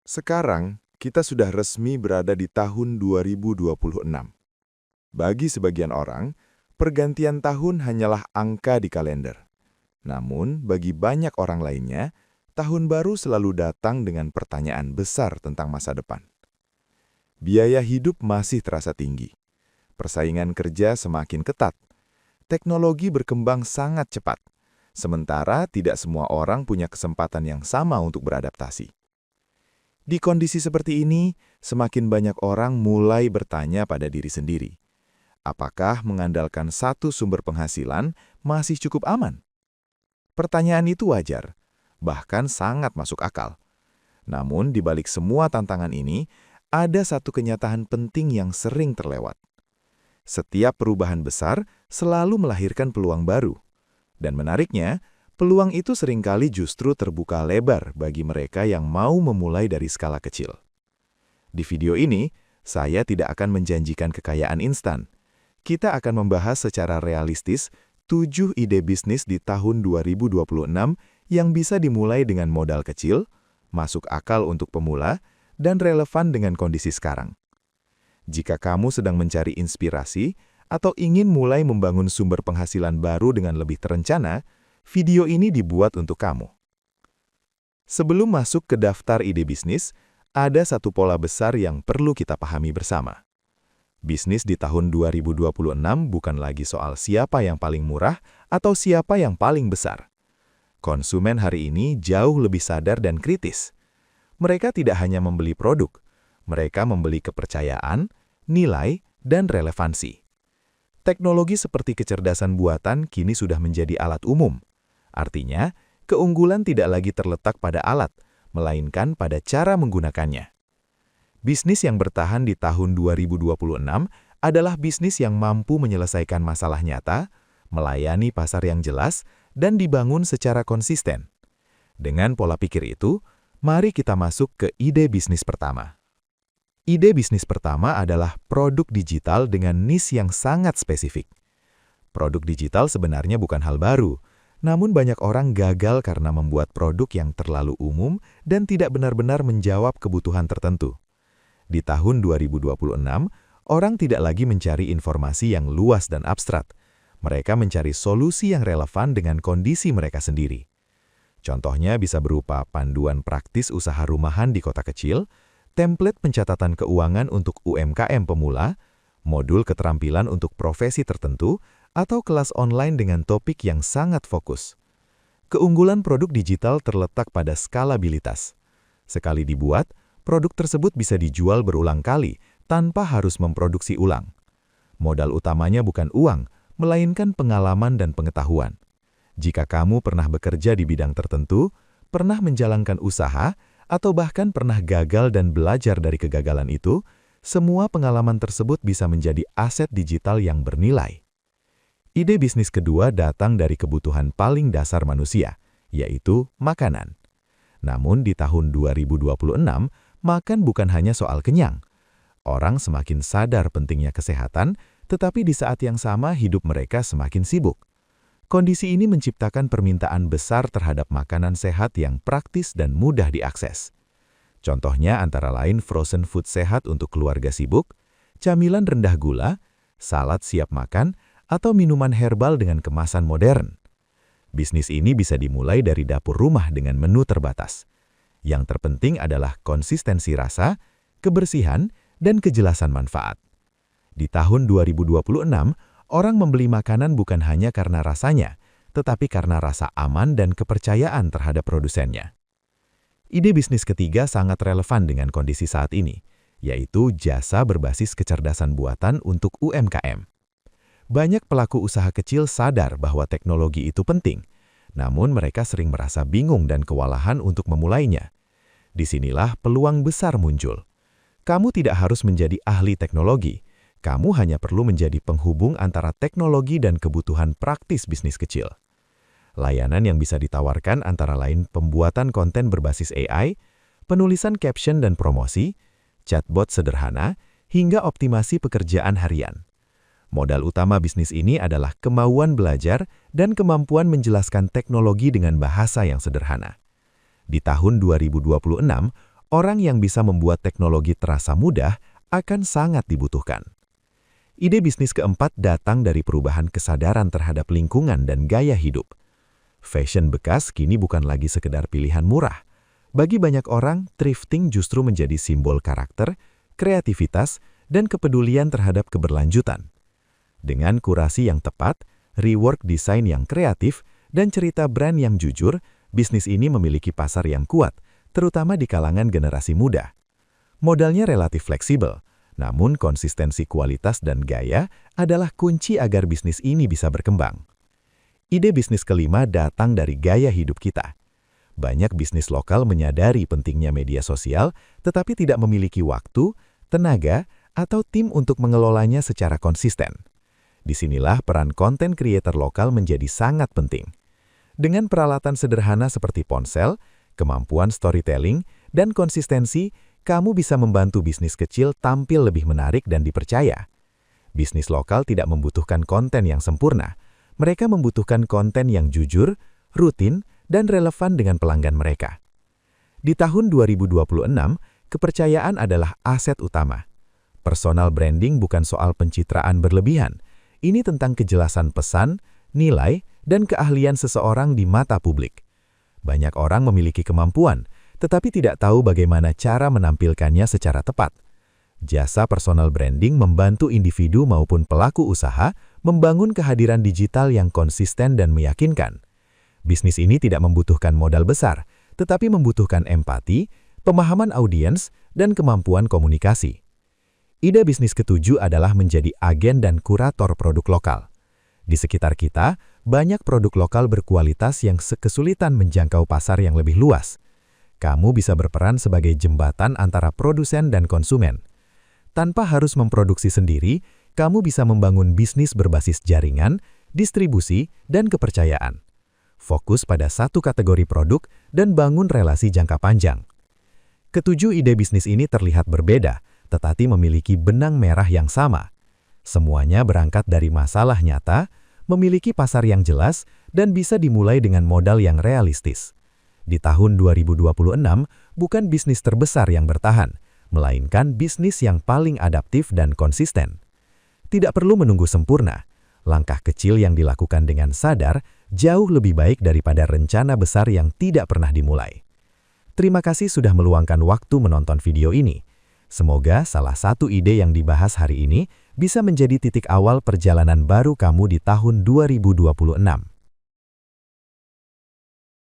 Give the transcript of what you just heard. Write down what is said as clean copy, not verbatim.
Sekarang, kita sudah resmi berada di tahun 2026. Bagi sebagian orang, pergantian tahun hanyalah angka di kalender. Namun, bagi banyak orang lainnya, tahun baru selalu datang dengan pertanyaan besar tentang masa depan. Biaya hidup masih terasa tinggi. Persaingan kerja semakin ketat. Teknologi berkembang sangat cepat. Sementara tidak semua orang punya kesempatan yang sama untuk beradaptasi. Di kondisi seperti ini, semakin banyak orang mulai bertanya pada diri sendiri. Apakah mengandalkan satu sumber penghasilan masih cukup aman? Pertanyaan itu wajar, bahkan sangat masuk akal. Namun, di balik semua tantangan ini, ada satu kenyataan penting yang sering terlewat. Setiap perubahan besar selalu melahirkan peluang baru. Dan menariknya, peluang itu seringkali justru terbuka lebar bagi mereka yang mau memulai dari skala kecil. Di video ini, saya tidak akan menjanjikan kekayaan instan. Kita akan membahas secara realistis 7 ide bisnis di tahun 2026 yang bisa dimulai dengan modal kecil, masuk akal untuk pemula, dan relevan dengan kondisi sekarang. Jika kamu sedang mencari inspirasi atau ingin mulai membangun sumber penghasilan baru dengan lebih terencana, video ini dibuat untuk kamu. Sebelum masuk ke daftar ide bisnis, ada satu pola besar yang perlu kita pahami bersama. Bisnis di tahun 2026 bukan lagi soal siapa yang paling murah atau siapa yang paling besar. Konsumen hari ini jauh lebih sadar dan kritis. Mereka tidak hanya membeli produk, mereka membeli kepercayaan, nilai, dan relevansi. Teknologi seperti kecerdasan buatan kini sudah menjadi alat umum. Artinya, keunggulan tidak lagi terletak pada alat, melainkan pada cara menggunakannya. Bisnis yang bertahan di tahun 2026 adalah bisnis yang mampu menyelesaikan masalah nyata, melayani pasar yang jelas, dan dibangun secara konsisten. Dengan pola pikir itu, mari kita masuk ke ide bisnis pertama. Ide bisnis pertama adalah produk digital dengan niche yang sangat spesifik. Produk digital sebenarnya bukan hal baru, namun banyak orang gagal karena membuat produk yang terlalu umum dan tidak benar-benar menjawab kebutuhan tertentu. Di tahun 2026, orang tidak lagi mencari informasi yang luas dan abstrak. Mereka mencari solusi yang relevan dengan kondisi mereka sendiri. Contohnya bisa berupa panduan praktis usaha rumahan di kota kecil, template pencatatan keuangan untuk UMKM pemula, modul keterampilan untuk profesi tertentu, atau kelas online dengan topik yang sangat fokus. Keunggulan produk digital terletak pada skalabilitas. Sekali dibuat, produk tersebut bisa dijual berulang kali tanpa harus memproduksi ulang. Modal utamanya bukan uang, melainkan pengalaman dan pengetahuan. Jika kamu pernah bekerja di bidang tertentu, pernah menjalankan usaha, atau bahkan pernah gagal dan belajar dari kegagalan itu, semua pengalaman tersebut bisa menjadi aset digital yang bernilai. Ide bisnis kedua datang dari kebutuhan paling dasar manusia, yaitu makanan. Namun di tahun 2026, makan bukan hanya soal kenyang. Orang semakin sadar pentingnya kesehatan, tetapi di saat yang sama hidup mereka semakin sibuk. Kondisi ini menciptakan permintaan besar terhadap makanan sehat yang praktis dan mudah diakses. Contohnya antara lain frozen food sehat untuk keluarga sibuk, camilan rendah gula, salad siap makan, atau minuman herbal dengan kemasan modern. Bisnis ini bisa dimulai dari dapur rumah dengan menu terbatas. Yang terpenting adalah konsistensi rasa, kebersihan, dan kejelasan manfaat. Di tahun 2026, orang membeli makanan bukan hanya karena rasanya, tetapi karena rasa aman dan kepercayaan terhadap produsennya. Ide bisnis ketiga sangat relevan dengan kondisi saat ini, yaitu jasa berbasis kecerdasan buatan untuk UMKM. Banyak pelaku usaha kecil sadar bahwa teknologi itu penting, namun mereka sering merasa bingung dan kewalahan untuk memulainya. Disinilah peluang besar muncul. Kamu tidak harus menjadi ahli teknologi, kamu hanya perlu menjadi penghubung antara teknologi dan kebutuhan praktis bisnis kecil. Layanan yang bisa ditawarkan antara lain pembuatan konten berbasis AI, penulisan caption dan promosi, chatbot sederhana, hingga optimasi pekerjaan harian. Modal utama bisnis ini adalah kemauan belajar dan kemampuan menjelaskan teknologi dengan bahasa yang sederhana. Di tahun 2026, Orang yang bisa membuat teknologi terasa mudah akan sangat dibutuhkan. Ide bisnis keempat datang dari perubahan kesadaran terhadap lingkungan dan gaya hidup. Fashion bekas kini bukan lagi sekedar pilihan murah. Bagi banyak orang, thrifting justru menjadi simbol karakter, kreativitas, dan kepedulian terhadap keberlanjutan. Dengan kurasi yang tepat, rework desain yang kreatif, dan cerita brand yang jujur, bisnis ini memiliki pasar yang kuat, terutama di kalangan generasi muda. Modalnya relatif fleksibel, namun konsistensi kualitas dan gaya adalah kunci agar bisnis ini bisa berkembang. Ide bisnis kelima datang dari gaya hidup kita. Banyak bisnis lokal menyadari pentingnya media sosial, tetapi tidak memiliki waktu, tenaga, atau tim untuk mengelolanya secara konsisten. Disinilah peran konten kreator lokal menjadi sangat penting. Dengan peralatan sederhana seperti ponsel, kemampuan storytelling, dan konsistensi, kamu bisa membantu bisnis kecil tampil lebih menarik dan dipercaya. Bisnis lokal tidak membutuhkan konten yang sempurna. Mereka membutuhkan konten yang jujur, rutin, dan relevan dengan pelanggan mereka. Di tahun 2026, kepercayaan adalah aset utama. Personal branding bukan soal pencitraan berlebihan. Ini tentang kejelasan pesan, nilai, dan keahlian seseorang di mata publik. Banyak orang memiliki kemampuan, tetapi tidak tahu bagaimana cara menampilkannya secara tepat. Jasa personal branding membantu individu maupun pelaku usaha membangun kehadiran digital yang konsisten dan meyakinkan. Bisnis ini tidak membutuhkan modal besar, tetapi membutuhkan empati, pemahaman audiens, dan kemampuan komunikasi. Ide bisnis ketujuh adalah menjadi agen dan kurator produk lokal. Di sekitar kita, banyak produk lokal berkualitas yang kesulitan menjangkau pasar yang lebih luas. Kamu bisa berperan sebagai jembatan antara produsen dan konsumen. Tanpa harus memproduksi sendiri, kamu bisa membangun bisnis berbasis jaringan, distribusi, dan kepercayaan. Fokus pada satu kategori produk dan bangun relasi jangka panjang. Ketujuh ide bisnis ini terlihat berbeda, tetapi memiliki benang merah yang sama. Semuanya berangkat dari masalah nyata, memiliki pasar yang jelas, dan bisa dimulai dengan modal yang realistis. Di tahun 2026, bukan bisnis terbesar yang bertahan, melainkan bisnis yang paling adaptif dan konsisten. Tidak perlu menunggu sempurna. Langkah kecil yang dilakukan dengan sadar jauh lebih baik daripada rencana besar yang tidak pernah dimulai. Terima kasih sudah meluangkan waktu menonton video ini. Semoga salah satu ide yang dibahas hari ini bisa menjadi titik awal perjalanan baru kamu di tahun 2026.